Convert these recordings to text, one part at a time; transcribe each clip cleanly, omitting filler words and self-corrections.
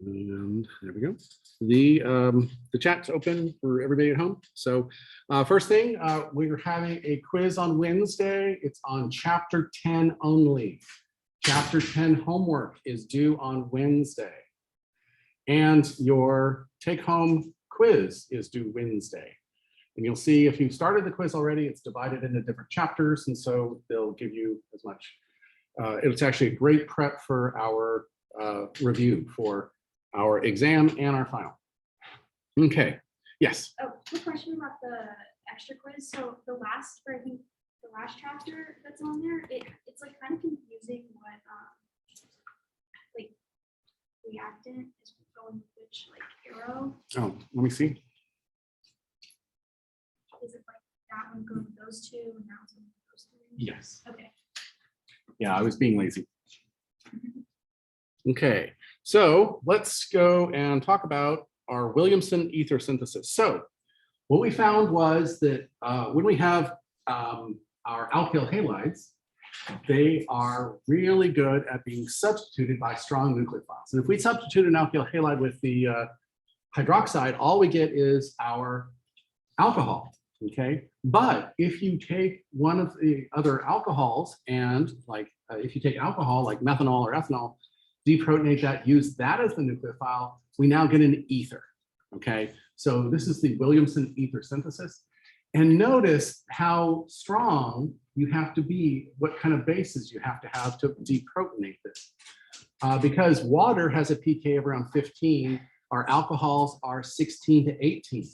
And there we go. The chat's open for everybody at home. So first thing, we're having a quiz on Wednesday. It's on chapter 10 only. Chapter 10 homework is due on Wednesday. And your take-home quiz is due Wednesday. And you'll see if you've started the quiz already, it's divided into different chapters. And so they'll give you as much. It's actually a great prep for our review for our exam and our final. Okay, yes. Oh, quick question about the extra quiz. So the last, or I think the last chapter that's on there, it's like kind of confusing what like reactant is going with which like arrow. Oh, let me see. Is it like that one going with those two and that one's going with those three? Yes. Okay. Yeah, I was being lazy. Okay, so let's go and talk about our Williamson ether synthesis. So what we found was that when we have our alkyl halides, they are really good at being substituted by strong nucleophiles. And if we substitute an alkyl halide with the hydroxide, all we get is our alcohol. Okay, but if you take one of the other alcohols and like if you take alcohol like methanol or ethanol, deprotonate that, use that as the nucleophile, we now get an ether. Okay, so this is the Williamson ether synthesis. And notice how strong you have to be, what kind of bases you have to deprotonate this. Because water has a pK of around 15, our alcohols are 16 to 18.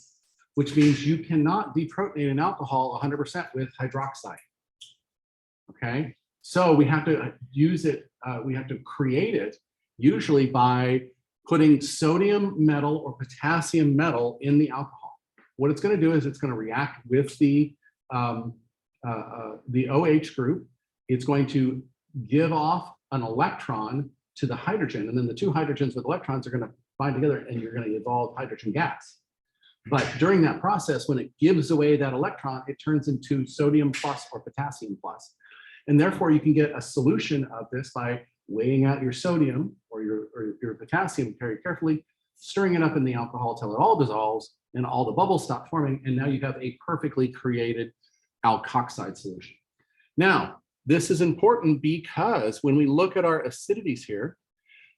Which means you cannot deprotonate an alcohol 100% with hydroxide. Okay, so we have to use it, we have to create it usually by putting sodium metal or potassium metal in the alcohol. What it's going to do is it's going to react with the OH group. It's going to give off an electron to the hydrogen, and then the two hydrogens with electrons are going to bind together and you're going to evolve hydrogen gas. But during that process, when it gives away that electron, it turns into sodium plus or potassium plus. And therefore, you can get a solution of this by weighing out your sodium or your potassium very carefully, stirring it up in the alcohol till it all dissolves and all the bubbles stop forming. And now you have a perfectly created alkoxide solution. Now, this is important because when we look at our acidities here,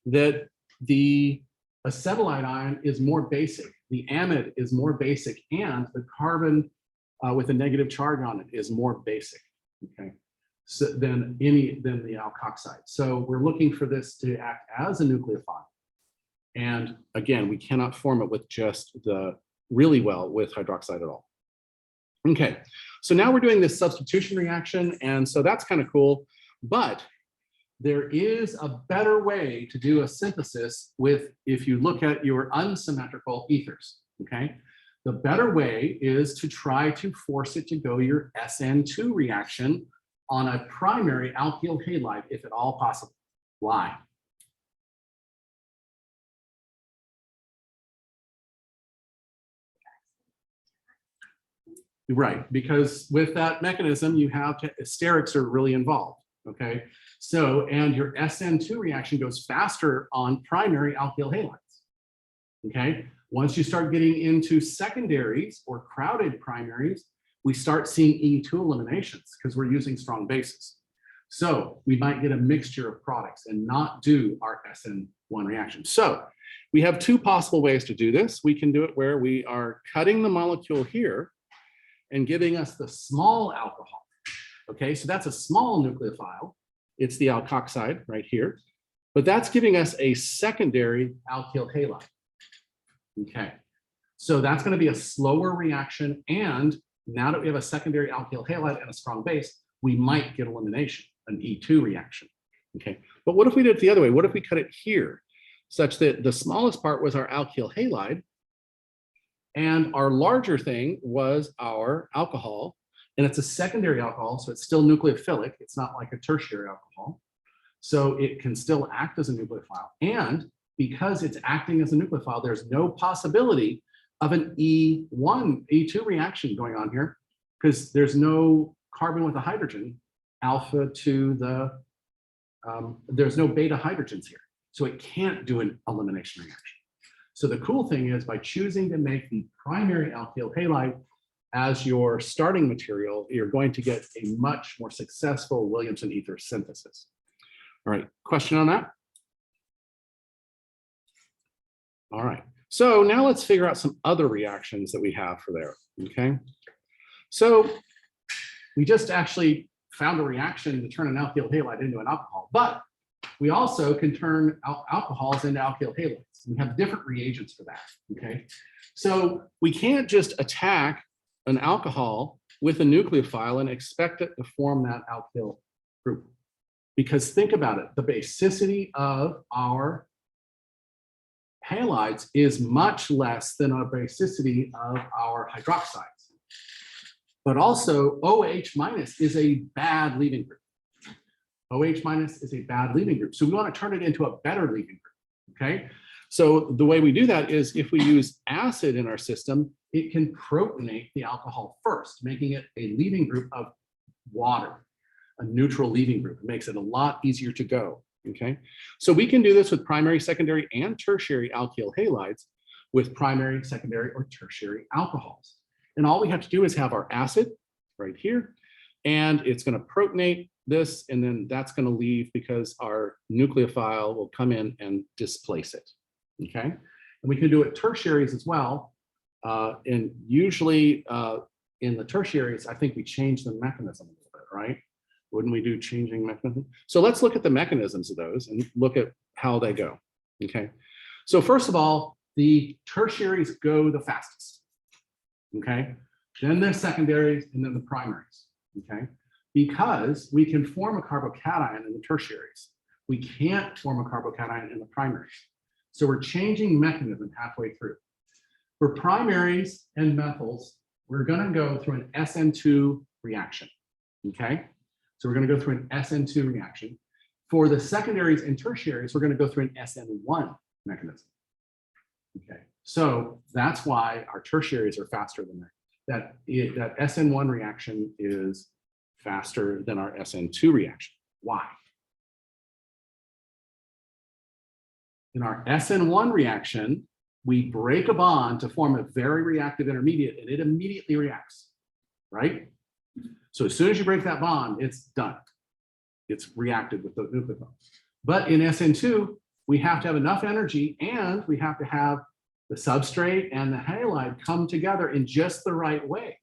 that the acetylide ion is more basic, the amide is more basic, and the carbon with a negative charge on it is more basic, okay, so than the alkoxide. So we're looking for this to act as a nucleophile. And again, we cannot form it with just really well with hydroxide at all. Okay, so now we're doing this substitution reaction, and so that's kind of cool, but there is a better way to do a synthesis with, if you look at your unsymmetrical ethers, okay? The better way is to try to force it to go your SN2 reaction on a primary alkyl halide, if at all possible. Why? Right, because with that mechanism, you have sterics are really involved, okay? So, and your SN2 reaction goes faster on primary alkyl halides, okay? Once you start getting into secondaries or crowded primaries, we start seeing E2 eliminations because we're using strong bases. So we might get a mixture of products and not do our SN1 reaction. So we have two possible ways to do this. We can do it where we are cutting the molecule here and giving us the small alcohol, okay? So that's a small nucleophile. It's the alkoxide right here, but that's giving us a secondary alkyl halide. Okay, so that's going to be a slower reaction, and now that we have a secondary alkyl halide and a strong base, we might get elimination, an E2 reaction. Okay, but what if we did it the other way? What if we cut it here, such that the smallest part was our alkyl halide, and our larger thing was our alcohol, and it's a secondary alcohol, so it's still nucleophilic. It's not like a tertiary alcohol. So it can still act as a nucleophile. And because it's acting as a nucleophile, there's no possibility of an E2 reaction going on here because there's no carbon with a hydrogen alpha to the, there's no beta hydrogens here. So it can't do an elimination reaction. So the cool thing is by choosing to make the primary alkyl halide as your starting material, you're going to get a much more successful Williamson ether synthesis. All right, question on that? All right, so now let's figure out some other reactions that we have for there, okay? So we just actually found a reaction to turn an alkyl halide into an alcohol, but we also can turn alcohols into alkyl halides. We have different reagents for that, okay? So we can't just attack an alcohol with a nucleophile and expect it to form that alkyl group. Because think about it, the basicity of our halides is much less than our basicity of our hydroxides. But also OH minus is a bad leaving group. OH minus is a bad leaving group. So we want to turn it into a better leaving group, okay? So the way we do that is if we use acid in our system, it can protonate the alcohol first, making it a leaving group of water, a neutral leaving group. It makes it a lot easier to go, okay? So we can do this with primary, secondary, and tertiary alkyl halides with primary, secondary, or tertiary alcohols. And all we have to do is have our acid right here, and it's going to protonate this, and then that's going to leave because our nucleophile will come in and displace it, okay? And we can do it tertiaries as well. And usually in the tertiaries, I think we change the mechanism a little bit, right? Wouldn't we do changing mechanism? So let's look at the mechanisms of those and look at how they go, okay? So first of all, the tertiaries go the fastest, okay? Then the secondaries, and then the primaries, okay? Because we can form a carbocation in the tertiaries. We can't form a carbocation in the primaries. So we're changing mechanism halfway through. For primaries and methyls, we're gonna go through an SN2 reaction, okay? So we're gonna go through an SN2 reaction. For the secondaries and tertiaries, we're gonna go through an SN1 mechanism, okay? So that's why our tertiaries are faster than that. That SN1 reaction is faster than our SN2 reaction. Why? In our SN1 reaction, we break a bond to form a very reactive intermediate, and it immediately reacts, right? So as soon as you break that bond, it's done. It's reacted with the nucleophile. But in SN2, we have to have enough energy, and we have to have the substrate and the halide come together in just the right way.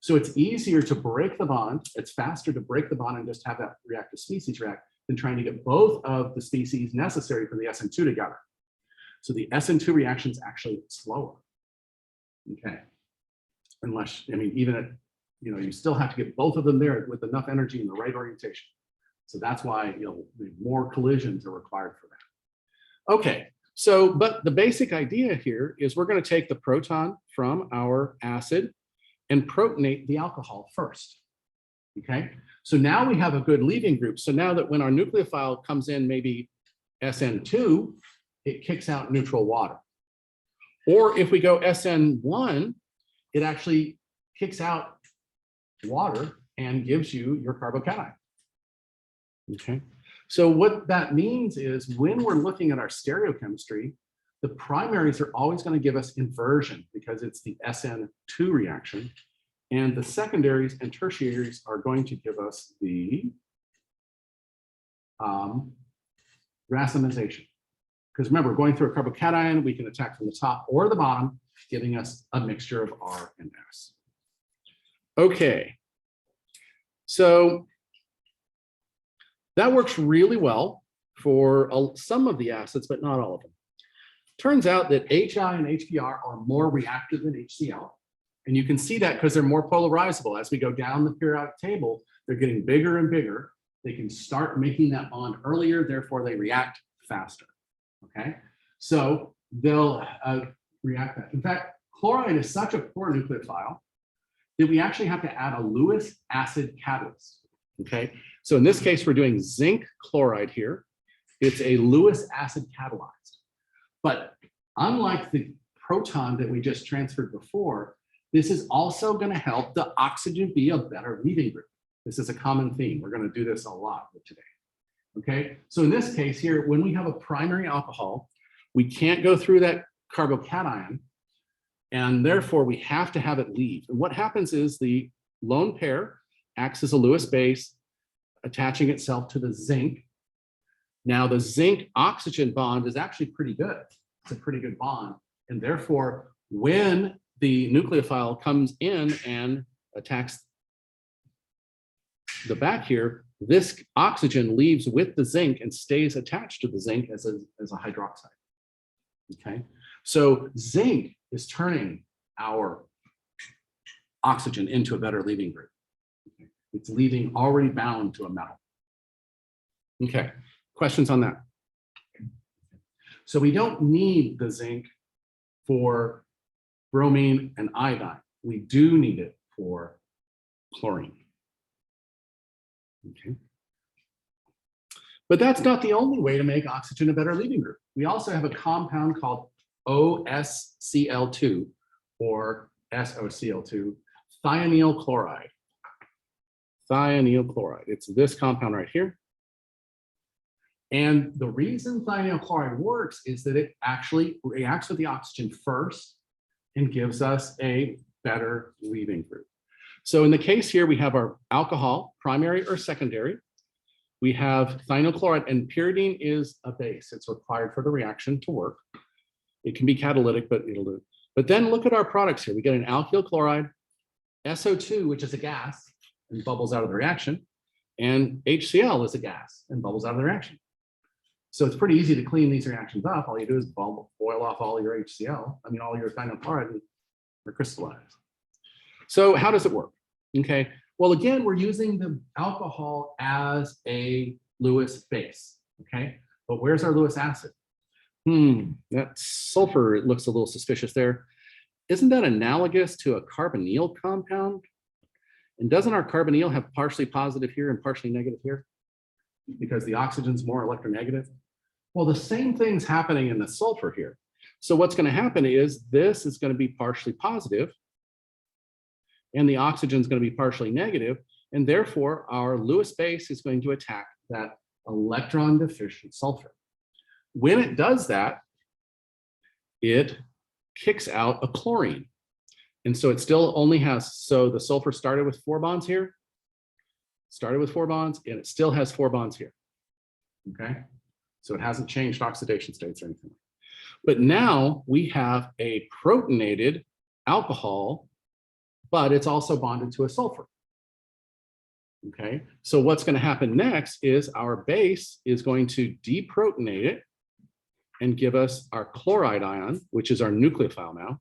So it's easier to break the bond. It's faster to break the bond and just have that reactive species react than trying to get both of the species necessary for the SN2 together. So the SN2 reaction is actually slower, okay? Unless, I mean, even at, you know, you still have to get both of them there with enough energy in the right orientation. So that's why, you know, more collisions are required for that. Okay, so, but the basic idea here is we're going to take the proton from our acid and protonate the alcohol first, okay? So now we have a good leaving group. So now that when our nucleophile comes in, maybe SN2, it kicks out neutral water. Or if we go SN1, it actually kicks out water and gives you your carbocation, okay? So what that means is when we're looking at our stereochemistry, the primaries are always going to give us inversion because it's the SN2 reaction. And the secondaries and tertiaries are going to give us the racemization. Because remember, going through a carbocation, we can attack from the top or the bottom, giving us a mixture of R and S. Okay, so that works really well for some of the acids, but not all of them. Turns out that HI and HBr are more reactive than HCl. And you can see that because they're more polarizable. As we go down the periodic table, they're getting bigger and bigger. They can start making that bond earlier, therefore they react faster, okay? So they'll react that. In fact, chloride is such a poor nucleophile that we actually have to add a Lewis acid catalyst, okay? So in this case, we're doing zinc chloride here. It's a Lewis acid catalyzed. But unlike the proton that we just transferred before, this is also going to help the oxygen be a better leaving group. This is a common theme. We're going to do this a lot today. Okay, so in this case here, when we have a primary alcohol, we can't go through that carbocation, and therefore we have to have it leave. And what happens is the lone pair acts as a Lewis base, attaching itself to the zinc. Now the zinc oxygen bond is actually pretty good. It's a pretty good bond. And therefore, when the nucleophile comes in and attacks the back here, this oxygen leaves with the zinc and stays attached to the zinc as a hydroxide. Okay, so zinc is turning our oxygen into a better leaving group. Okay. It's leaving already bound to a metal. Okay, questions on that? So we don't need the zinc for bromine and iodine. We do need it for chlorine. Okay. But that's not the only way to make oxygen a better leaving group. We also have a compound called OSCl2 or SOCl2, thionyl chloride. Thionyl chloride. It's this compound right here. And the reason thionyl chloride works is that it actually reacts with the oxygen first and gives us a better leaving group. So in the case here, we have our alcohol, primary or secondary. We have thionyl chloride, and pyridine is a base. It's required for the reaction to work. It can be catalytic, but it'll do. But then look at our products here. We get an alkyl chloride, SO2, which is a gas and bubbles out of the reaction, and HCl is a gas and bubbles out of the reaction. So it's pretty easy to clean these reactions up. All you do is boil off all your HCl, all your thionyl chloride, or crystallize. So how does it work? Okay, well, again, we're using the alcohol as a Lewis base, okay? But where's our Lewis acid? That sulfur, it looks a little suspicious there. Isn't that analogous to a carbonyl compound? And doesn't our carbonyl have partially positive here and partially negative here? Because the oxygen's more electronegative? Well, the same thing's happening in the sulfur here. So what's going to happen is this is going to be partially positive, and the oxygen is going to be partially negative, and therefore our Lewis base is going to attack that electron deficient sulfur. When it does that, it kicks out a chlorine. And so it still only has, so the sulfur started with 4 bonds here, and it still has 4 bonds here. Okay, so it hasn't changed oxidation states or anything. But now we have a protonated alcohol, but it's also bonded to a sulfur. Okay, so what's going to happen next is our base is going to deprotonate it and give us our chloride ion, which is our nucleophile now.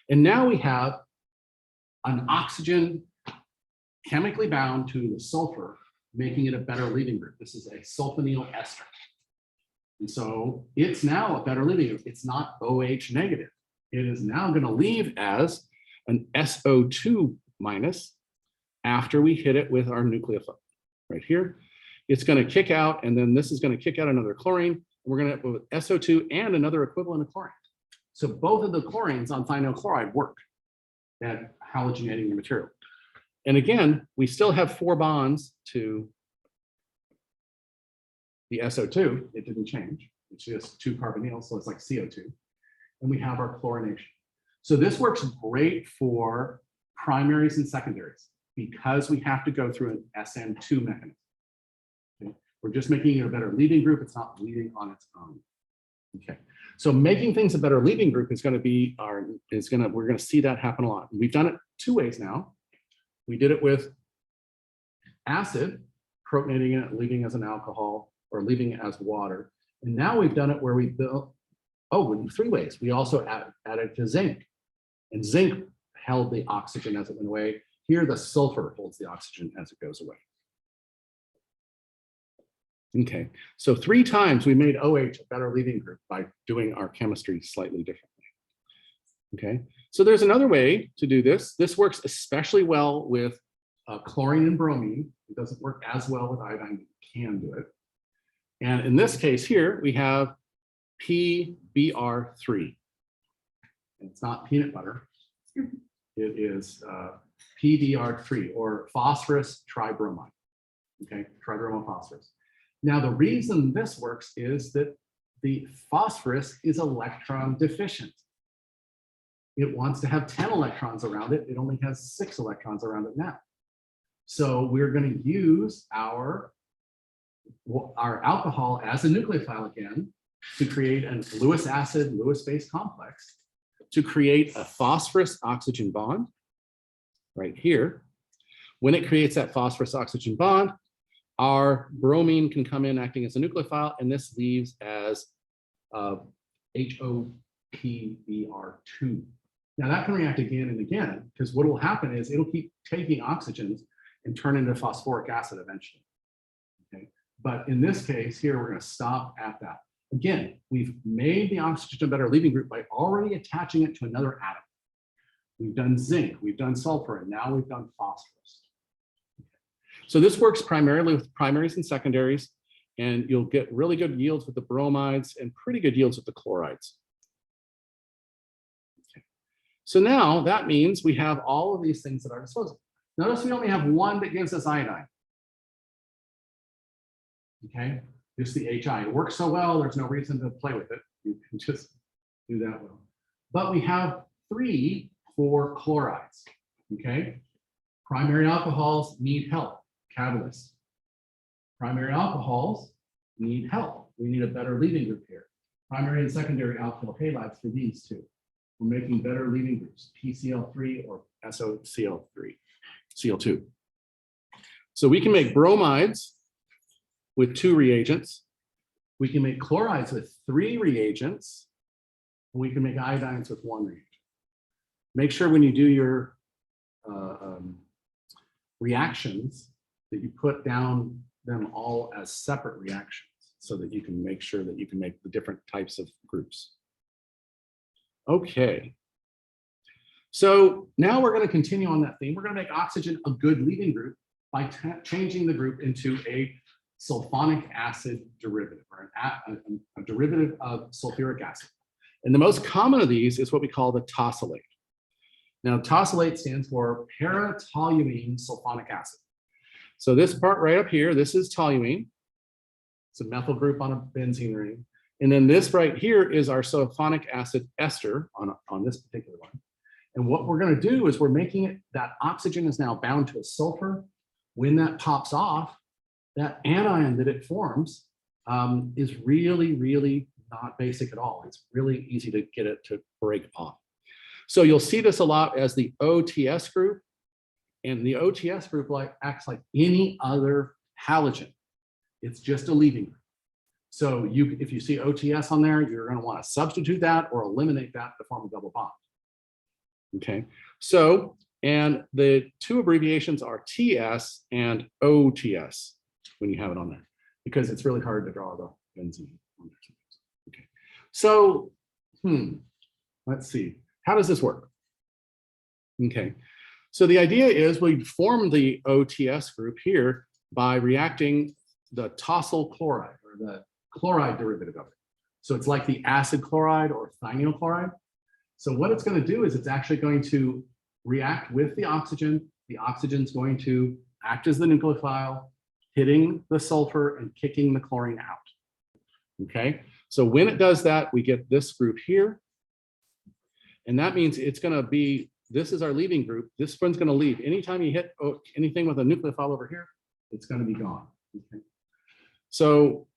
And now we have an oxygen chemically bound to the sulfur, making it a better leaving group. This is a sulfonyl ester. And so it's now a better leaving group. It's not OH negative. It is now going to leave as an SO2 minus after we hit it with our nucleophile. Right here, it's going to kick out, and then this is going to kick out another chlorine. We're going to have with SO2 and another equivalent of chlorine. So both of the chlorines on thionyl chloride work at halogenating the material. And again, we still have 4 bonds to the SO2. It didn't change. It's just 2 carbonyls, so it's like CO2. And we have our chlorination. So this works great for primaries and secondaries because we have to go through an SN2 mechanism. Okay? We're just making it a better leaving group. It's not leaving on its own. Okay, so making things a better leaving group is going to be we're going to see that happen a lot. We've done it 2 ways now. We did it with acid, protonating it, leaving as an alcohol, or leaving it as water. And now we've done it where we built, in 3 ways. We also added to zinc, and zinc held the oxygen as it went away. Here, the sulfur holds the oxygen as it goes away. Okay, so 3 times we made OH a better leaving group by doing our chemistry slightly differently. Okay, so there's another way to do this. This works especially well with chlorine and bromine. It doesn't work as well with iodine, but you can do it. And in this case here, we have PBr3. And it's not peanut butter. It is PBr3, or phosphorus tribromide. Okay, tribromophosphorus. Now, the reason this works is that the phosphorus is electron deficient. It wants to have 10 electrons around it. It only has 6 electrons around it now. So we're going to use our alcohol as a nucleophile again to create a Lewis acid, Lewis base complex to create a phosphorus oxygen bond right here. When it creates that phosphorus oxygen bond, our bromine can come in acting as a nucleophile, and this leaves as HOPBr2. Now that can react again and again, because what will happen is it'll keep taking oxygens and turn into phosphoric acid eventually. Okay, but in this case here, we're going to stop at that. Again, we've made the oxygen a better leaving group by already attaching it to another atom. We've done zinc, we've done sulfur, and now we've done phosphorus. So this works primarily with primaries and secondaries, and you'll get really good yields with the bromides and pretty good yields with the chlorides. Okay. So now that means we have all of these things at our disposal. Notice we only have one that gives us iodine. Okay, just the HI. It works so well, there's no reason to play with it. You can just do that well. But we have 3 for chlorides. Okay, primary alcohols need help. Catalysts. Primary alcohols need help. We need a better leaving group here. Primary and secondary alkyl halides for these 2. We're making better leaving groups, PCl3 or SOCl3, Cl2. So we can make bromides with 2 reagents. We can make chlorides with 3 reagents. And we can make iodines with 1 reagent. Make sure when you do your reactions that you put down them all as separate reactions so that you can make sure that you can make the different types of groups. Okay. So now we're going to continue on that theme. We're going to make oxygen a good leaving group by changing the group into a sulfonic acid derivative, or a derivative of sulfuric acid. And the most common of these is what we call the tosylate. Now, tosylate stands for para-toluene sulfonic acid. So this part right up here, this is toluene. It's a methyl group on a benzene ring. And then this right here is our sulfonic acid ester on this particular one. And what we're going to do is we're making it, that oxygen is now bound to a sulfur. When that pops off, that anion that it forms is really, really not basic at all. It's really easy to get it to break off. So you'll see this a lot as the OTS group. And the OTS group acts like any other halogen. It's just a leaving group. So if you see OTS on there, you're going to want to substitute that or eliminate that to form a double bond. Okay, so, and the 2 abbreviations are TS and OTS when you have it on there, because it's really hard to draw the benzene. Okay, so, let's see, how does this work? Okay, so the idea is we form the OTS group here by reacting the tosyl chloride, or the chloride derivative of it. So it's like the acid chloride or thionyl chloride. So what it's going to do is it's actually going to react with the oxygen. The oxygen's going to act as the nucleophile, hitting the sulfur and kicking the chlorine out. Okay, so when it does that, we get this group here. And that means it's going to be, this is our leaving group. This one's going to leave. Anytime you hit anything with a nucleophile over here, it's going to be gone. Okay. So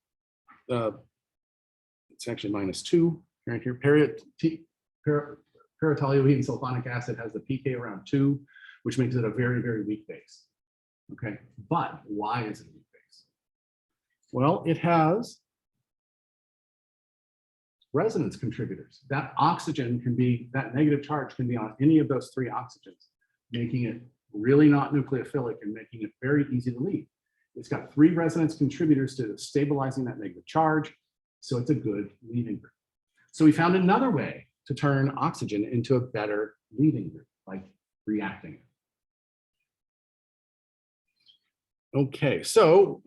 it's actually -2 right here. Para-toluene sulfonic acid has the pK around 2, which makes it a very, very weak base. Okay, but why is it a weak base? Well, it has resonance contributors. That oxygen can be, that negative charge can be on any of those 3 oxygens, making it really not nucleophilic and making it very easy to leave. It's got 3 resonance contributors to stabilizing that negative charge, so it's a good leaving group. So we found another way to turn oxygen into a better leaving group, like reacting it. Okay, so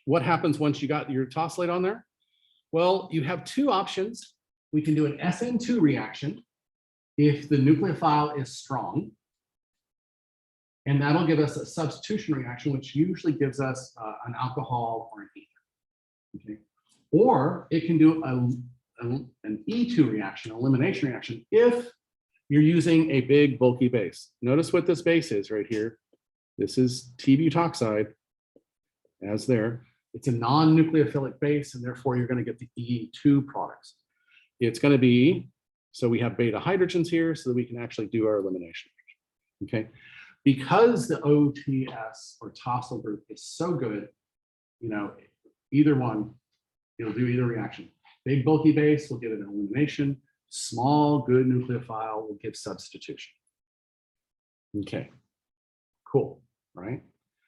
what happens once you got your tosylate on there? Well, you have 2 options. We can do an SN2 reaction if the nucleophile is strong, and that'll give us a substitution reaction, which usually gives us an alcohol or an ether. Okay. Or it can do an E2 reaction, elimination reaction, if you're using a big bulky base. Notice what this base is right here. This is T-butoxide, as there. It's a non-nucleophilic base, and therefore you're going to get the E2 products. It's going to be, so we have beta hydrogens here so that we can actually do our elimination. Okay. Because the OTS or tosyl group is so good, you know, either one, it'll do either reaction. Big bulky base will give it an elimination. Small good nucleophile will give substitution. Okay, cool, right?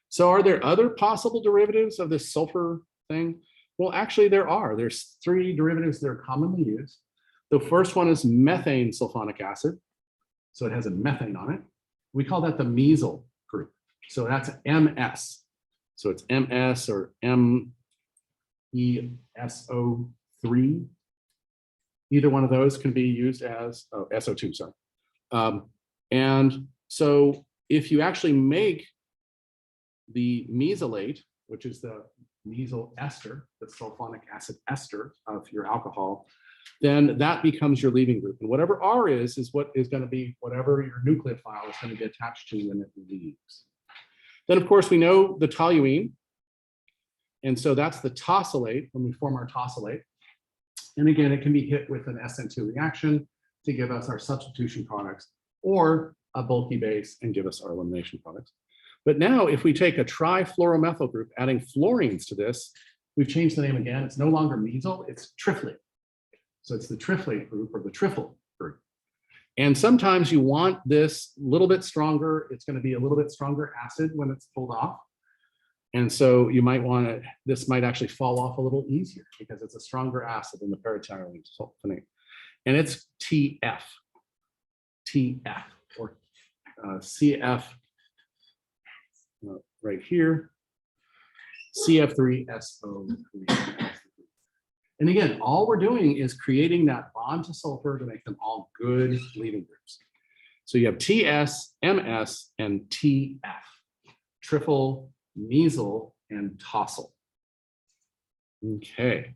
So are there other possible derivatives of this sulfur thing? Well, actually there are. There's 3 derivatives that are commonly used. The first one is methane sulfonic acid. So it has a methane on it. We call that the mesyl group. So that's MS. So it's MS or MESO3. Either one of those can be used as SO2, sorry. And so if you actually make the mesylate, which is the mesyl ester, the sulfonic acid ester of your alcohol, then that becomes your leaving group. And whatever R is what is going to be whatever your nucleophile is going to be attached to when it leaves. Then, of course, we know the toluene. And so that's the tosylate when we form our tosylate. And again, it can be hit with an SN2 reaction to give us our substitution products, or a bulky base and give us our elimination products. But now if we take a trifluoromethyl group, adding fluorines to this, we've changed the name again. It's no longer mesyl, it's triflate. So it's the triflate group or the trifle group. And sometimes you want this a little bit stronger. It's going to be a little bit stronger acid when it's pulled off. And so you might want to, this might actually fall off a little easier because it's a stronger acid than the paratyrylene sulfonate. And it's TF or CF right here, CF3SO3. And again, all we're doing is creating that bond to sulfur to make them all good leaving groups. So you have TS, MS, and TF, trifle, mesyl, and tosyl. Okay.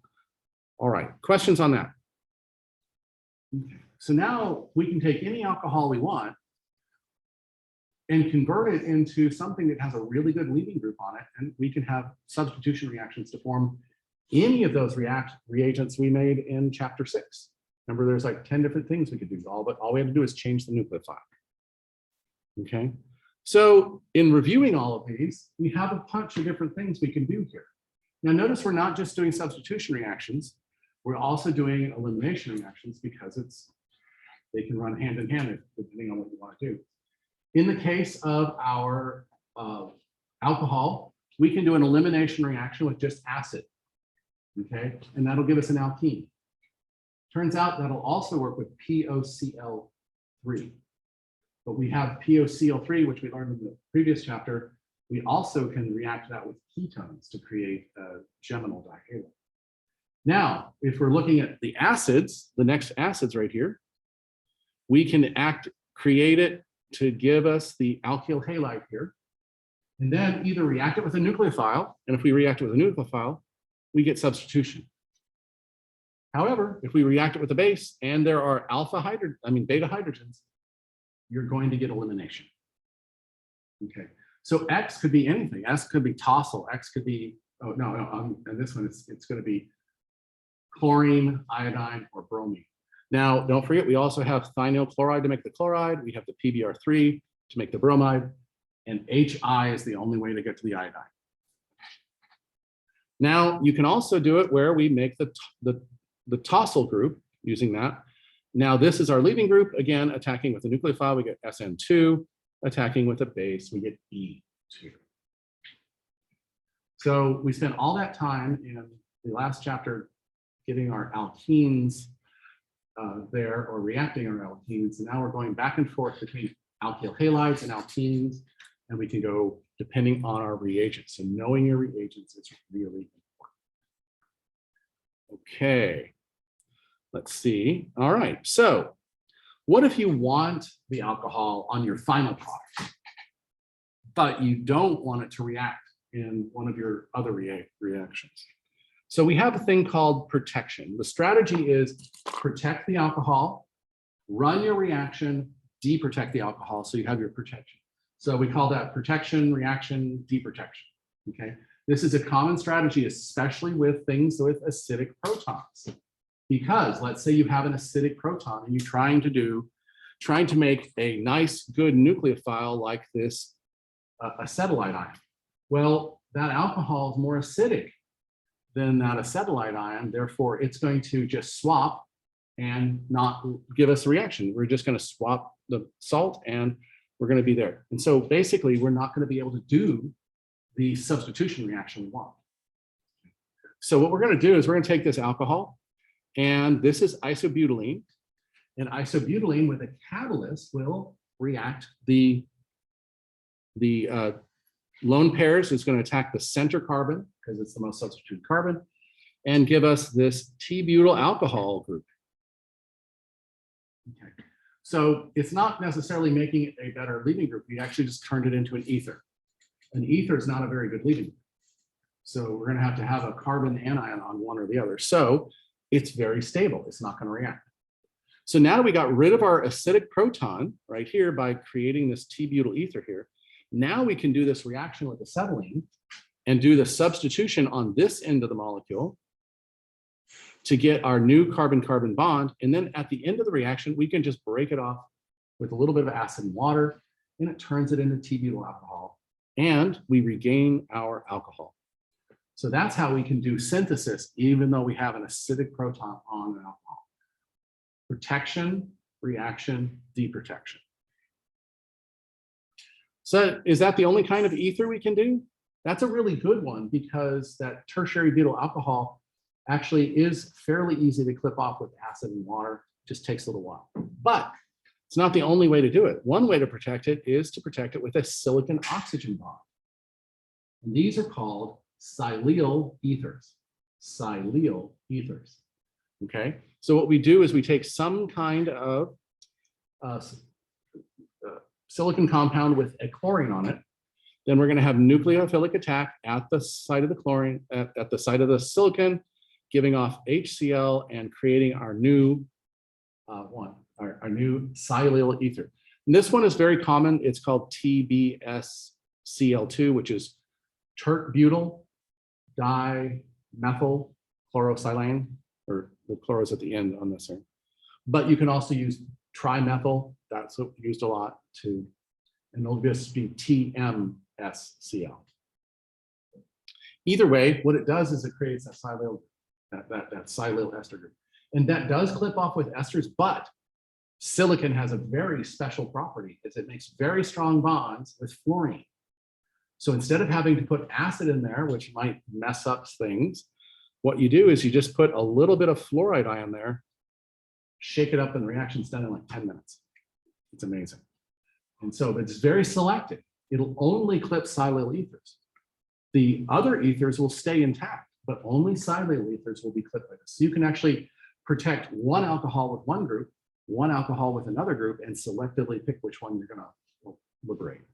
All right. Questions on that? Okay. So now we can take any alcohol we want and convert it into something that has a really good leaving group on it, and we can have substitution reactions to form any of those reagents we made in chapter 6. Remember, there's like 10 different things we could do, but all we have to do is change the nucleophile. Okay. So in reviewing all of these, we have a bunch of different things we can do here. Now notice we're not just doing substitution reactions, we're also doing elimination reactions because they can run hand in hand depending on what you want to do. In the case of our alcohol, we can do an elimination reaction with just acid, okay? And that'll give us an alkene. Turns out that'll also work with POCl3. But we have POCl3, which we learned in the previous chapter. We also can react that with ketones to create a geminal dihalide. Now, if we're looking at the acids, the next acids right here, we can create it to give us the alkyl halide here, and then either react it with a nucleophile, and if we react it with a nucleophile, we get substitution. However, if we react it with a base and there are beta hydrogens, you're going to get elimination. Okay, so X could be anything. S could be tosyl. X could be, and this one it's going to be chlorine, iodine, or bromine. Now, don't forget, we also have thionyl chloride to make the chloride. We have the PBr3 to make the bromide, and HI is the only way to get to the iodine. Now, you can also do it where we make the tosyl group using that. Now, this is our leaving group. Again, attacking with a nucleophile, we get SN2. Attacking with a base, we get E2. So we spent all that time in the last chapter getting our alkenes there, or reacting our alkenes. And now we're going back and forth between alkyl halides and alkenes, and we can go depending on our reagents. So knowing your reagents is really important. Okay, let's see. All right, so what if you want the alcohol on your final product, but you don't want it to react in one of your other reactions? So we have a thing called protection. The strategy is protect the alcohol, run your reaction, deprotect the alcohol, so you have your protection. So we call that protection, reaction, deprotection, okay? This is a common strategy, especially with things with acidic protons. Because let's say you have an acidic proton and you're trying to make a nice, good nucleophile like this acetylide ion. Well, that alcohol is more acidic than that acetylide ion, therefore it's going to just swap and not give us a reaction. We're just going to swap the salt and we're going to be there. And so basically we're not going to be able to do the substitution reaction we want. So what we're going to do is we're going to take this alcohol, and this is isobutylene, and isobutylene with a catalyst will react the lone pairs is going to attack the center carbon because it's the most substituted carbon and give us this T-butyl alcohol group. Okay. So it's not necessarily making it a better leaving group. We actually just turned it into an ether. An ether is not a very good leaving group. So we're going to have a carbon anion on one or the other. So it's very stable. It's not going to react. So now we got rid of our acidic proton right here by creating this T-butyl ether here. Now we can do this reaction with acetylene and do the substitution on this end of the molecule to get our new carbon-carbon bond. And then at the end of the reaction, we can just break it off with a little bit of acid and water, and it turns it into T-butyl alcohol, and we regain our alcohol. So that's how we can do synthesis, even though we have an acidic proton on an alcohol. Protection, reaction, deprotection. So is that the only kind of ether we can do? That's a really good one because that tertiary butyl alcohol actually is fairly easy to clip off with acid and water. It just takes a little while. But it's not the only way to do it. One way to protect it is to protect it with a silicon-oxygen bond. And these are called Cylil Ethers. Cylil Ethers. Okay, so what we do is we take some kind of silicon compound with a chlorine on it. Then we're going to have nucleophilic attack at the site of the chlorine, at the site of the silicon, giving off HCl and creating our new our new Cylil ether. And this one is very common. It's called TBSCl2, which is tert-butyl dimethyl chlorosilane, or the chloros at the end on this here. But you can also use trimethyl. That's used a lot too. And it'll just be TMSCl. Either way, what it does is it creates that Cylil, that Cylil ester group. And that does clip off with esters, but silicon has a very special property, is it makes very strong bonds with fluorine. So instead of having to put acid in there, which might mess up things, what you do is you just put a little bit of fluoride ion there, shake it up, and the reaction's done in like 10 minutes. It's amazing. And so it's very selective. It'll only clip Cylil ethers. The other ethers will stay intact, but only Cylil ethers will be clipped by this. So you can actually protect one alcohol with one group, one alcohol with another group, and selectively pick which one you're going to liberate.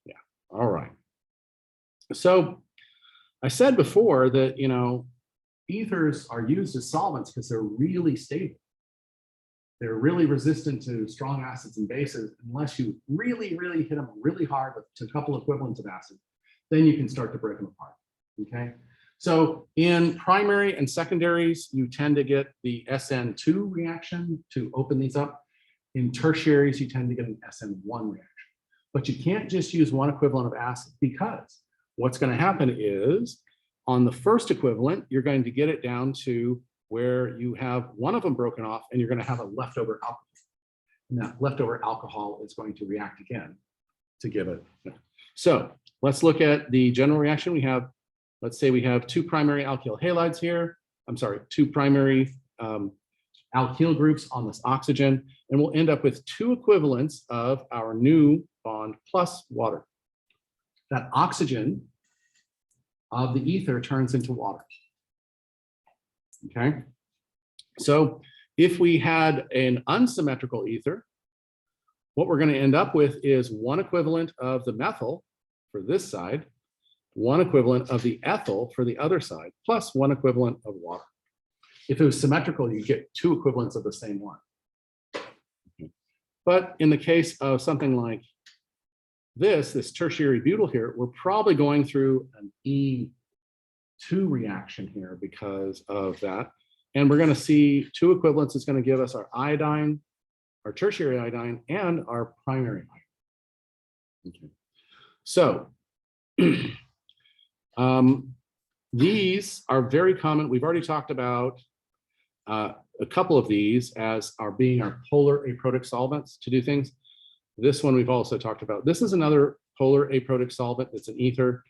Yeah, all right. So I said before that, you know, ethers are used as solvents because they're really stable. They're really resistant to strong acids and bases unless you really, really hit them really hard with a couple equivalents of acid. Then you can start to break them apart, okay? So in primary and secondaries, you tend to get the SN2 reaction to open these up. In tertiaries, you tend to get an SN1 reaction. But you can't just use one equivalent of acid, because what's going to happen is on the first equivalent, you're going to get it down to where you have one of them broken off and you're going to have a leftover alcohol. And that leftover alcohol is going to react again to give it. So let's look at the general reaction. We have, let's say we have two primary alkyl halides here. I'm sorry, two primary alkyl groups on this oxygen, and we'll end up with two equivalents of our new bond plus water. That oxygen of the ether turns into water. Okay, so if we had an unsymmetrical ether, what we're going to end up with is one equivalent of the methyl for this side, 1 equivalent of the ethyl for the other side, plus 1 equivalent of water. If it was symmetrical, you get 2 equivalents of the same one. But in the case of something like this tertiary butyl here, we're probably going through an E2 reaction here because of that. And we're going to see 2 equivalents is going to give us our iodine, our tertiary iodine, and our primary iodine. Okay. So these are very common. We've already talked about a couple of these as being our polar aprotic solvents to do things. This one we've also talked about. This is another polar aprotic solvent. It's an ether.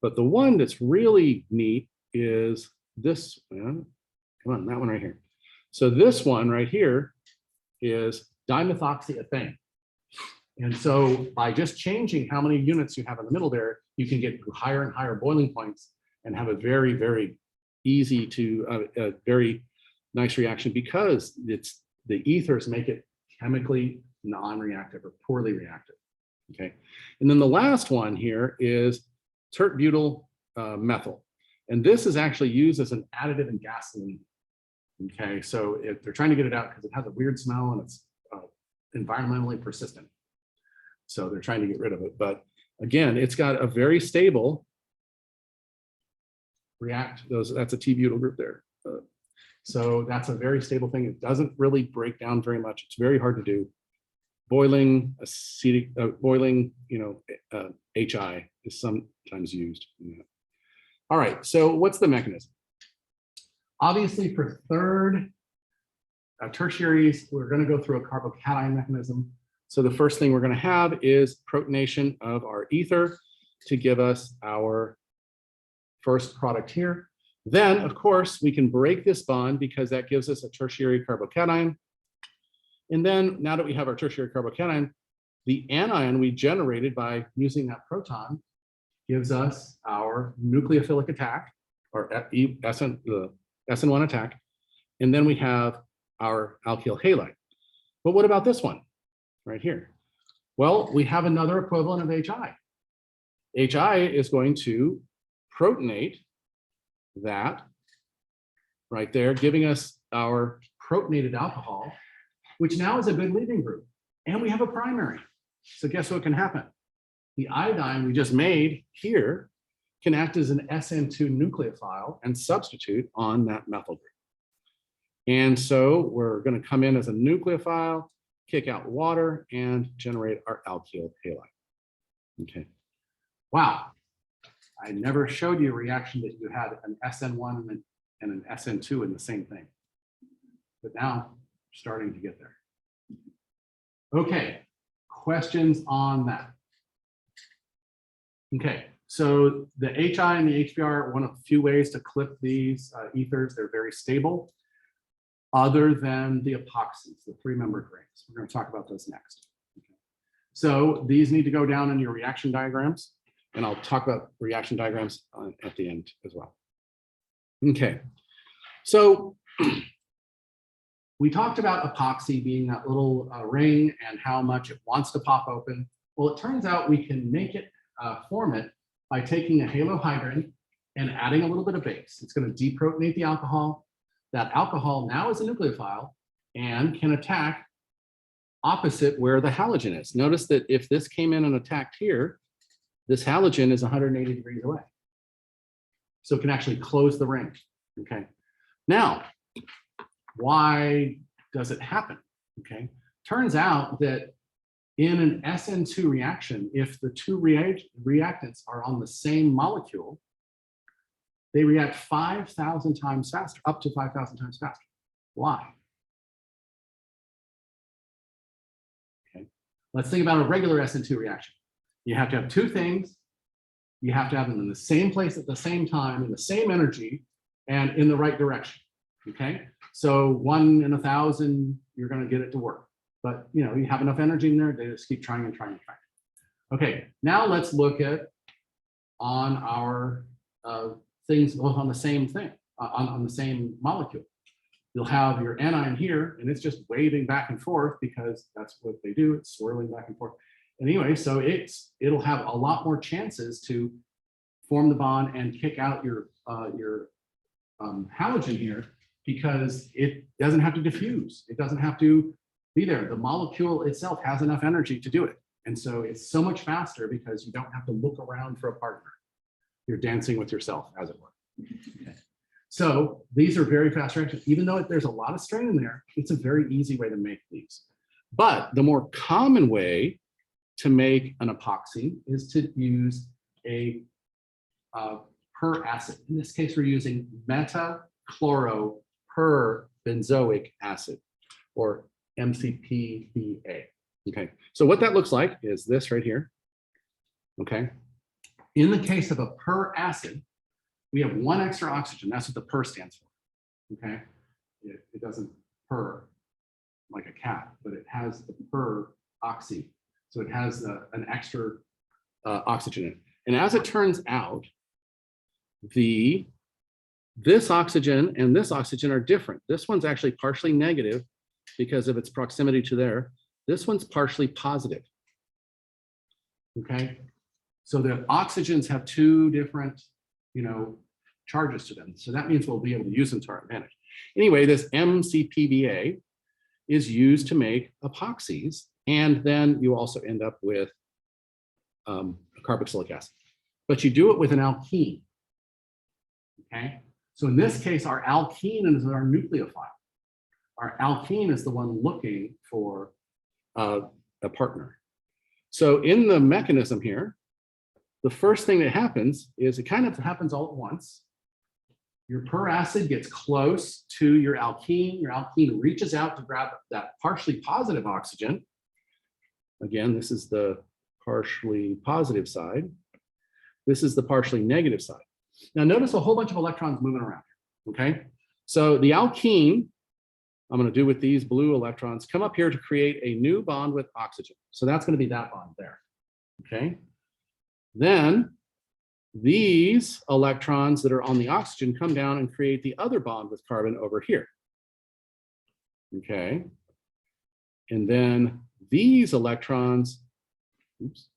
But the one that's really neat is this one. Come on, that one right here. So this one right here is dimethoxyethane. And so by just changing how many units you have in the middle there, you can get higher and higher boiling points and have a very, very easy to, a very nice reaction because it's the ethers make it chemically non-reactive or poorly reactive. Okay. And then the last one here is tert-butyl methyl. And this is actually used as an additive in gasoline. Okay. So if they're trying to get it out because it has a weird smell and it's environmentally persistent. So they're trying to get rid of it. But again, it's got a very stable that's a T-butyl group there. So that's a very stable thing. It doesn't really break down very much. It's very hard to do. Boiling acetic, boiling, HI is sometimes used. Yeah. All right, so what's the mechanism? Obviously for third tertiaries, we're gonna go through a carbocation mechanism. So the first thing we're gonna have is protonation of our ether to give us our first product here. Then, of course, we can break this bond because that gives us a tertiary carbocation. And then now that we have our tertiary carbocation, the anion we generated by using that proton gives us our nucleophilic attack, or the SN1 attack. And then we have our alkyl halide. But what about this one right here? Well, we have another equivalent of HI. HI is going to protonate that right there, giving us our protonated alcohol, which now is a good leaving group. And we have a primary. So guess what can happen? The iodine we just made here can act as an SN2 nucleophile and substitute on that methyl group. And so we're going to come in as a nucleophile, kick out water, and generate our alkyl halide. Okay. Wow. I never showed you a reaction that you had an SN1 and an SN2 in the same thing. But now, starting to get there. Okay, questions on that? Okay, so the HI and the HBr are one of a few ways to clip these ethers. They're very stable, other than the epoxies, the 3-membered rings. We're going to talk about those next. Okay. So these need to go down in your reaction diagrams. And I'll talk about reaction diagrams at the end as well. Okay, so we talked about epoxy being that little ring and how much it wants to pop open. Well, it turns out we can make it, form it by taking a halohydrin and adding a little bit of base. It's going to deprotonate the alcohol. That alcohol now is a nucleophile and can attack opposite where the halogen is. Notice that if this came in and attacked here, this halogen is 180 degrees away. So it can actually close the ring, okay? Now, why does it happen, okay? Turns out that in an SN2 reaction, if the two reactants are on the same molecule, they react 5,000 times faster, up to 5,000 times faster. Why? Okay, let's think about a regular SN2 reaction. You have to have two things. You have to have them in the same place at the same time, in the same energy, and in the right direction. Okay, so 1 in 1,000, you're going to get it to work. But you have enough energy in there, they just keep trying and trying and trying. Okay, now let's look at on our things both on the same thing, on the same molecule. You'll have your anion here, and it's just waving back and forth because that's what they do. It's swirling back and forth. anyway, so it'll have a lot more chances to form the bond and kick out your halogen here, because it doesn't have to diffuse. It doesn't have to be there. The molecule itself has enough energy to do it. And so it's so much faster because you don't have to look around for a partner. You're dancing with yourself, as it were. Okay. So these are very fast reactions. Even though there's a lot of strain in there, it's a very easy way to make these. But the more common way to make an epoxy is to use a per acid. In this case, we're using metachloroperbenzoic acid, or MCPBA. Okay, so what that looks like is this right here. Okay, in the case of a per acid, we have one extra oxygen. That's what the per stands for. Okay, it doesn't purr like a cat, but it has the per oxy. So it has an extra oxygen in it. And as it turns out, this oxygen and this oxygen are different. This one's actually partially negative because of its proximity to there. This one's partially positive. Okay, so the oxygens have two different, charges to them. So that means we'll be able to use them to our advantage. Anyway, this MCPBA is used to make epoxies, and then you also end up with carboxylic acid. But you do it with an alkene. Okay, so in this case, our alkene is our nucleophile. Our alkene is the one looking for a partner. So in the mechanism here, the first thing that happens is it kind of happens all at once. Your per acid gets close to your alkene. Your alkene reaches out to grab that partially positive oxygen. Again, this is the partially positive side. This is the partially negative side. Now notice a whole bunch of electrons moving around, okay? So the alkene, I'm gonna do with these blue electrons, come up here to create a new bond with oxygen. So that's gonna be that bond there, okay? Then these electrons that are on the oxygen come down and create the other bond with carbon over here, okay? And then these electrons, oops,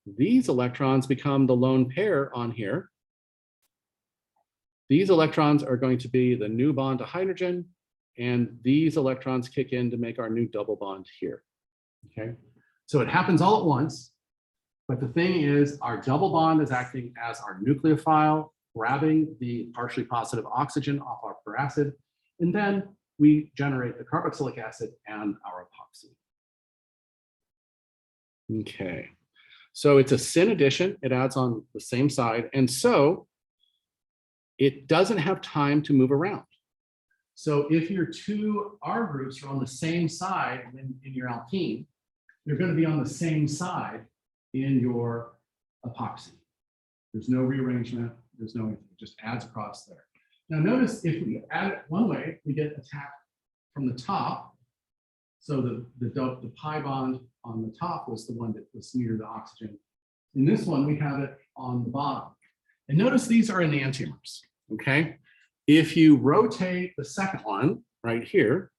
these electrons become the lone pair on here. These electrons are going to be the new bond to hydrogen, and these electrons kick in to make our new double bond here. Okay, so it happens all at once, but the thing is our double bond is acting as our nucleophile, grabbing the partially positive oxygen off our per acid, and then we generate the carboxylic acid and our epoxy. Okay, so it's a syn addition. It adds on the same side, and so it doesn't have time to move around. So if your two R groups are on the same side in your alkene, they're going to be on the same side in your epoxy. There's no rearrangement. There's no anything. It just adds across there. Now notice if we add it one way, we get attacked from the top. So the pi bond on the top was the one that was near the oxygen. In this one, we have it on the bottom. And notice these are enantiomers, okay? If you rotate the second one right here,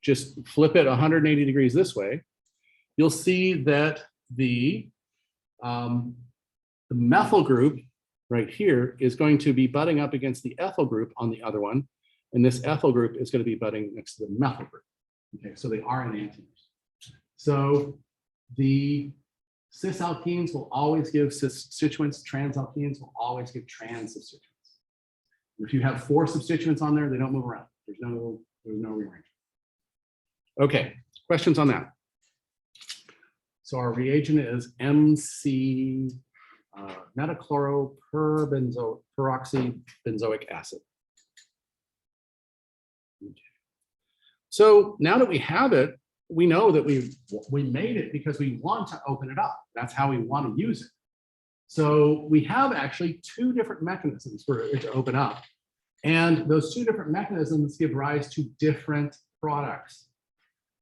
just flip it 180 degrees this way, you'll see that the methyl group right here is going to be butting up against the ethyl group on the other one. And this ethyl group is going to be butting next to the methyl group. Okay, so they are enantiomers. So the cis alkenes will always give cis substituents, trans alkenes will always give trans substituents. If you have 4 substituents on there, they don't move around. There's no rearrangement. Okay, questions on that? So our reagent is MC metachloroperoxybenzoic acid. Okay. So now that we have it, we know that we made it because we want to open it up. That's how we want to use it. So we have actually 2 different mechanisms for it to open up. And those 2 different mechanisms give rise to different products.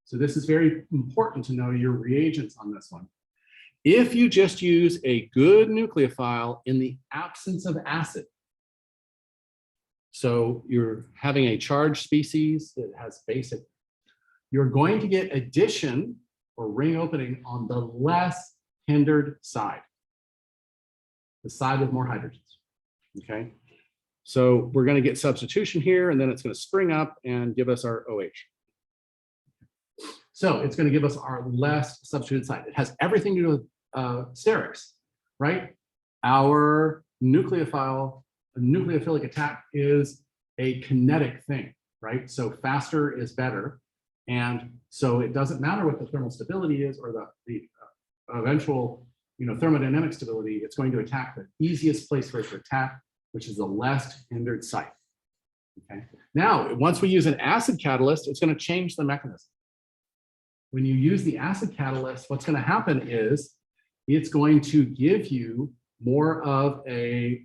So this is very important to know your reagents on this one. If you just use a good nucleophile in the absence of acid, so you're having a charged species that has basic you're going to get addition or ring opening on the less hindered side, the side with more hydrogens, okay? So we're going to get substitution here, and then it's going to spring up and give us our OH. So it's going to give us our less substituted side. It has everything to do with sterics, right? Our nucleophilic attack is a kinetic thing, right? So faster is better. And so it doesn't matter what the thermal stability is or the eventual, thermodynamic stability. It's going to attack the easiest place for it to attack, which is the less hindered site. Okay. Now, once we use an acid catalyst, it's going to change the mechanism. When you use the acid catalyst, what's going to happen is it's going to give you more of a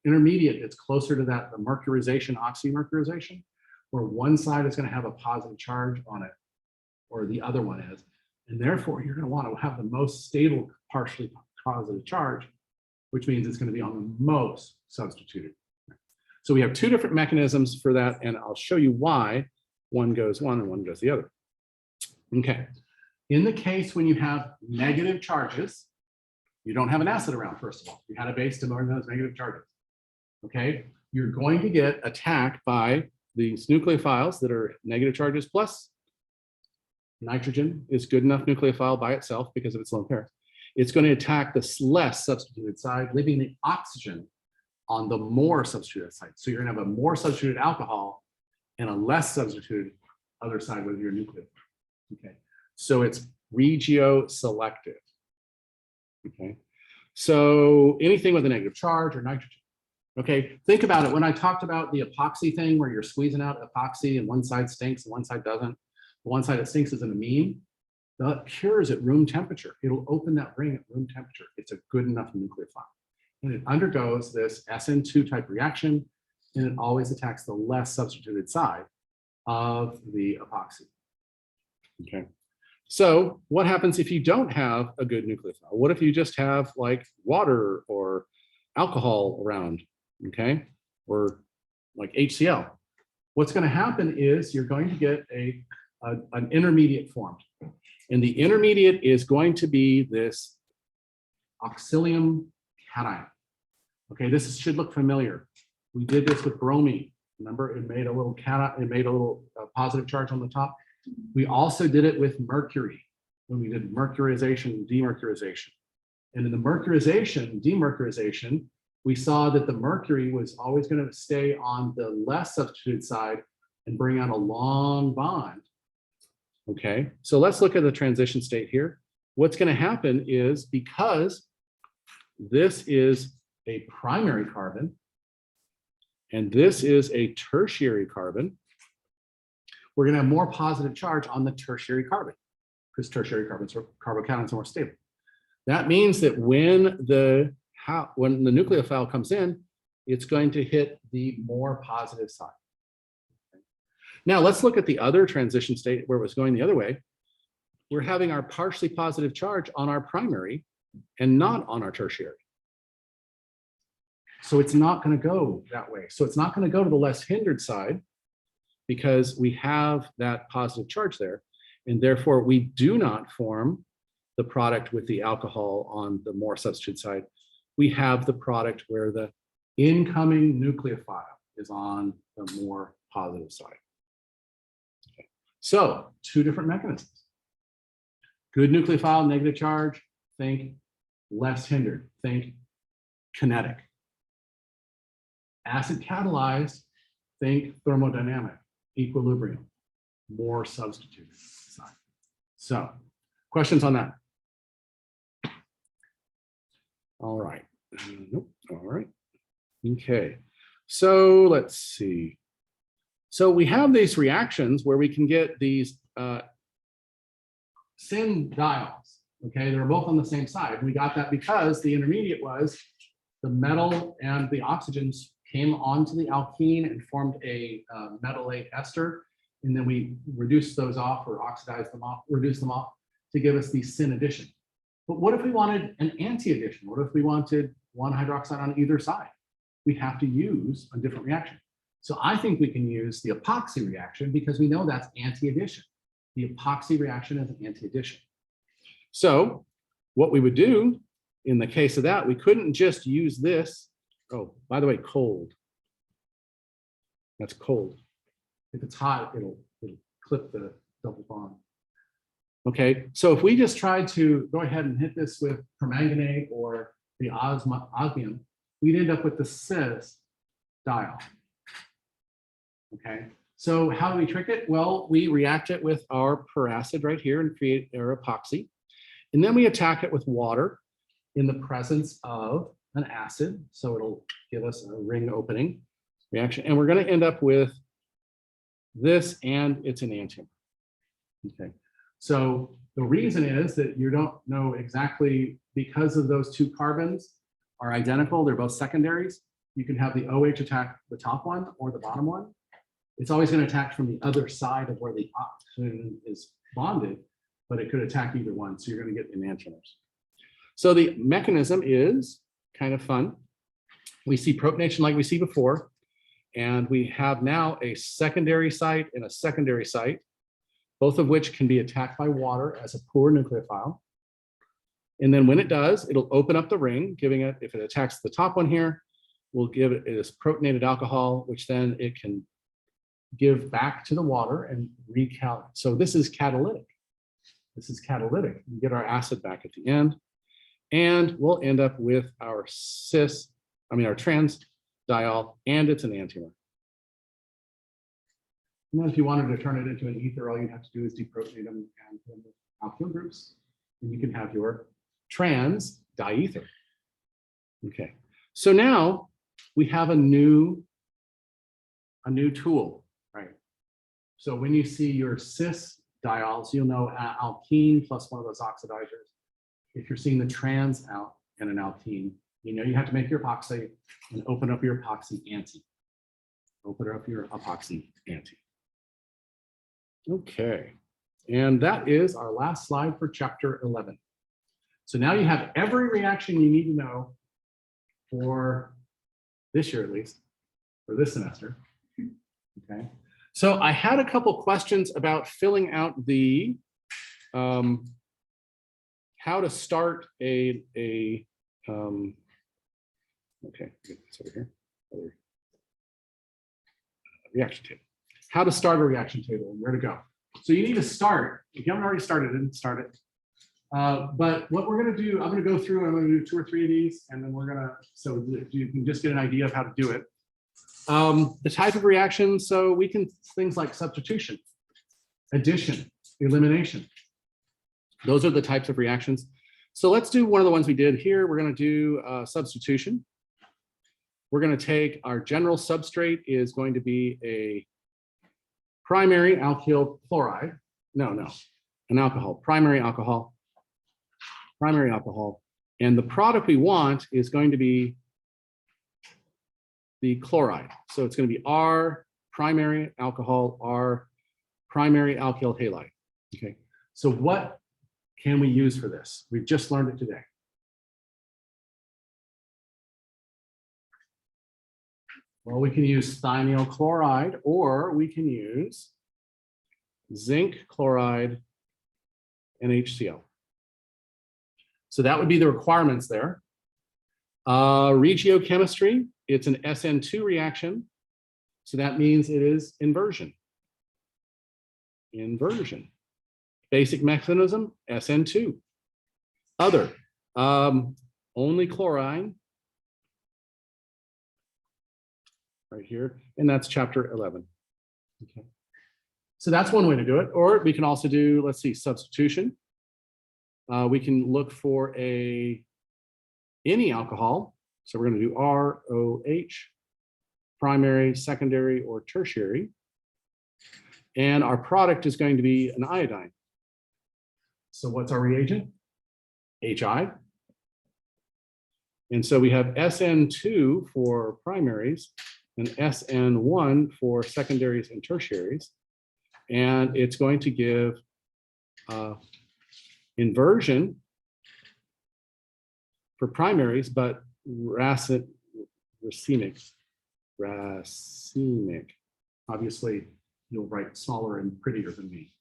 intermediate. It's closer to that, the mercurization, oxymercurization, where one side is going to have a positive charge on it, or the other one is. And therefore, you're going to want to have the most stable partially positive charge, which means it's going to be on the most substituted. So we have two different mechanisms for that, and I'll show you why one goes one and one goes the other. Okay. In the case when you have negative charges, you don't have an acid around, first of all. You had a base to burn those negative charges. Okay. You're going to get attacked by these nucleophiles that are negative charges plus nitrogen is good enough nucleophile by itself because of its lone pair. It's going to attack this less substituted side, leaving the oxygen on the more substituted side. So you're going to have a more substituted alcohol and a less substituted other side with your nucleophile. Okay, so it's regioselective. Okay, so anything with a negative charge or nitrogen. Okay, think about it. When I talked about the epoxy thing where you're squeezing out epoxy and one side stinks and one side doesn't, the one side that stinks is an amine. That cures at room temperature. It'll open that ring at room temperature. It's a good enough nucleophile. And it undergoes this SN2 type reaction, and it always attacks the less substituted side of the epoxy. Okay, so what happens if you don't have a good nucleophile? What if you just have like water or alcohol around, okay, or like HCl? What's going to happen is you're going to get an intermediate formed. And the intermediate is going to be this oxalium cation. Okay, this should look familiar. We did this with bromine. Remember, it made a little cation, it made a little positive charge on the top. We also did it with mercury when we did mercurization and demercurization. And in the mercurization, demercurization, we saw that the mercury was always going to stay on the less substituted side and bring out a long bond. Okay, so let's look at the transition state here. What's going to happen is because this is a primary carbon and this is a tertiary carbon, we're going to have more positive charge on the tertiary carbon because tertiary carbons or carbocations are more stable. That means that when the nucleophile comes in, it's going to hit the more positive side. Now let's look at the other transition state where it was going the other way. We're having our partially positive charge on our primary and not on our tertiary. So it's not going to go that way. So it's not going to go to the less hindered side because we have that positive charge there. And therefore we do not form the product with the alcohol on the more substituted side. We have the product where the incoming nucleophile is on the more positive side. Okay. So two different mechanisms. Good nucleophile, negative charge, think less hindered, think kinetic. Acid catalyzed, think thermodynamic, equilibrium, more substituted side. So questions on that? All right. Nope. All right. Okay. So let's see. So we have these reactions where we can get these syn diols. Okay, they're both on the same side. We got that because the intermediate was the metal and the oxygens came onto the alkene and formed a metallate ester. And then we reduced those off or oxidized them off, reduced them off to give us the syn addition. But what if we wanted an anti-addition? What if we wanted one hydroxide on either side? We have to use a different reaction. So I think we can use the epoxy reaction because we know that's anti-addition. the epoxy reaction is an anti-addition. So what we would do in the case of that, we couldn't just use this. Oh, by the way, cold. That's cold. If it's hot, it'll clip the double bond. Okay, so if we just tried to go ahead and hit this with permanganate or the osmium, we'd end up with the cis diol. Okay, so how do we trick it? Well, we react it with our peracid right here and create our epoxy. And then we attack it with water in the presence of an acid. So it'll give us a ring opening reaction. And we're going to end up with this, and it's an enantiomer. Okay, so the reason is that you don't know exactly, because of those two carbons are identical, they're both secondaries. You can have the OH attack the top one or the bottom one. It's always going to attack from the other side of where the oxygen is bonded, but it could attack either one. So you're going to get enantiomers. So the mechanism is kind of fun. We see protonation like we see before, and we have now a secondary site and a secondary site, both of which can be attacked by water as a poor nucleophile. And then when it does, it'll open up the ring, giving it, if it attacks the top one here, we'll give it this protonated alcohol, which then it can give back to the water and recalculate. So this is catalytic. This is catalytic. We get our acid back at the end, and we'll end up with our our trans diol, and it's an enantiomer. And then if you wanted to turn it into an ether, all you'd have to do is deprotonate them and put them with alkyl groups, and you can have your trans diether. Okay, so now we have a new tool, right? So when you see your cis diols, you'll know alkene plus one of those oxidizers. If you're seeing the trans out and an alkene, you know you have to make your epoxy and open up your epoxy ante. Open up your epoxy ante. Okay, and that is our last slide for chapter 11. So now you have every reaction you need to know for this year, at least, for this semester. Okay, so I had a couple questions about filling out the how to start okay, it's over here. Reaction table. How to start a reaction table and where to go. So you need to start. If you haven't already started it, start it. But what we're going to do, I'm going to go through, I'm going to do 2 or 3 of these, and then we're going to, so you can just get an idea of how to do it. The type of reaction, so we can, things like substitution, addition, elimination. Those are the types of reactions. So let's do one of the ones we did here. We're going to do substitution. We're going to take our general substrate is going to be a primary alkyl chloride. No, an alcohol, primary alcohol. And the product we want is going to be the chloride. So it's going to be R primary alcohol, R primary alkyl halide. Okay, so what can we use for this? We've just learned it today. Well, we can use thionyl chloride, or we can use zinc chloride and HCl. So that would be the requirements there. Regiochemistry, it's an SN2 reaction. So that means it is inversion. Inversion. Basic mechanism, SN2. Other, only chlorine. Right here, and that's chapter 11. Okay, so that's one way to do it. Or we can also do, let's see, substitution. We can look for any alcohol. So we're going to do ROH, primary, secondary, or tertiary. And our product is going to be an iodine. So what's our reagent? HI. And so we have SN2 for primaries and SN1 for secondaries and tertiaries. And it's going to give inversion for primaries, but racemic. Obviously, you'll write smaller and prettier than me.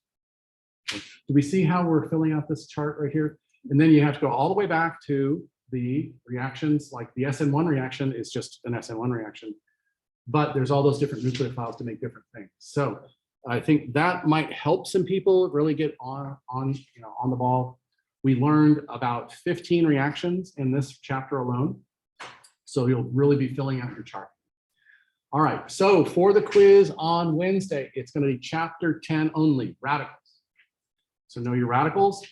Do we see how we're filling out this chart right here? And then you have to go all the way back to the reactions, like the SN1 reaction is just an SN1 reaction, but there's all those different nucleophiles to make different things. So I think that might help some people really get on the ball. We learned about 15 reactions in this chapter alone. So you'll really be filling out your chart. All right, so for the quiz on Wednesday, it's going to be chapter 10 only, radicals. So know your radicals.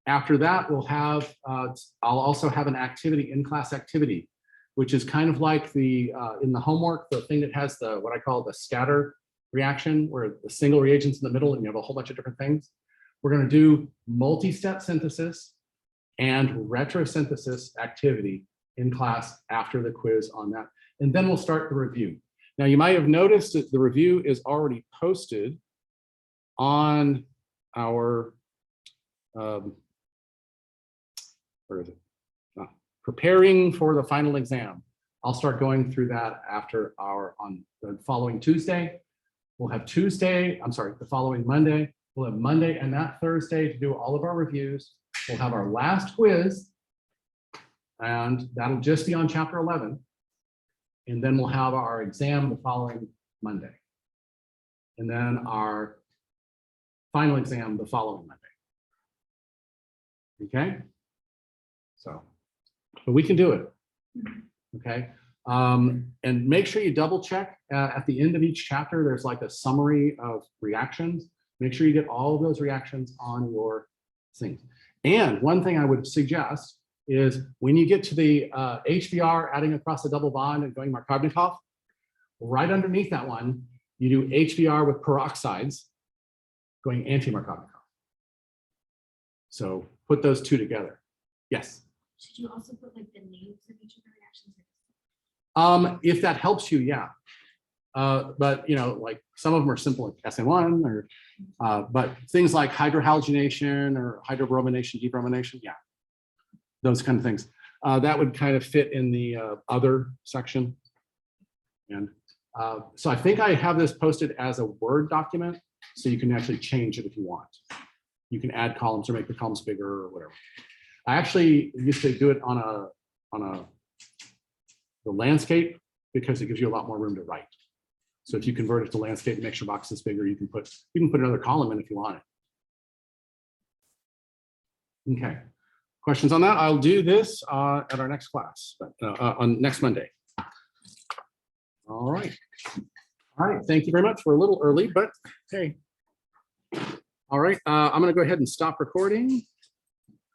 After that, we'll have, I'll also have an activity, in-class activity, which is kind of like the, in the homework, the thing that has the, what I call the scatter reaction, where the single reagent's in the middle and you have a whole bunch of different things. We're going to do multi-step synthesis and retrosynthesis activity in class after the quiz on that. And then we'll start the review. Now, you might have noticed that the review is already posted on our, where is it? Preparing for the final exam. I'll start going through that after on the following Tuesday. We'll have Tuesday, I'm sorry, the following Monday. We'll have Monday and that Thursday to do all of our reviews. We'll have our last quiz, and that'll just be on chapter 11. And then we'll have our exam the following Monday. And then our final exam the following Monday. Okay? So, but we can do it. Okay? And make sure you double check at the end of each chapter, there's like a summary of reactions. Make sure you get all of those reactions on your things. And one thing I would suggest is when you get to the HBr adding across the double bond and going Markovnikov, right underneath that one, you do HBr with peroxides going anti-Markovnikov. So put those two together. Yes? Should you also put like the names of each of the reactions? If that helps you, yeah. But you know, like some of them are simple, like SN1, or but things like hydrohalogenation or hydrobromination, debromination, yeah, those kind of things. That would kind of fit in the other section. And so I think I have this posted as a Word document, so you can actually change it if you want. You can add columns or make the columns bigger or whatever. I actually used to do it on the landscape because it gives you a lot more room to write. So if you convert it to landscape and makes your boxes bigger, you can put another column in if you want it. Okay. Questions on that? I'll do this at our next class, but on next Monday. All right. All right. Thank you very much. We're a little early, but hey. All right. I'm going to go ahead and stop recording.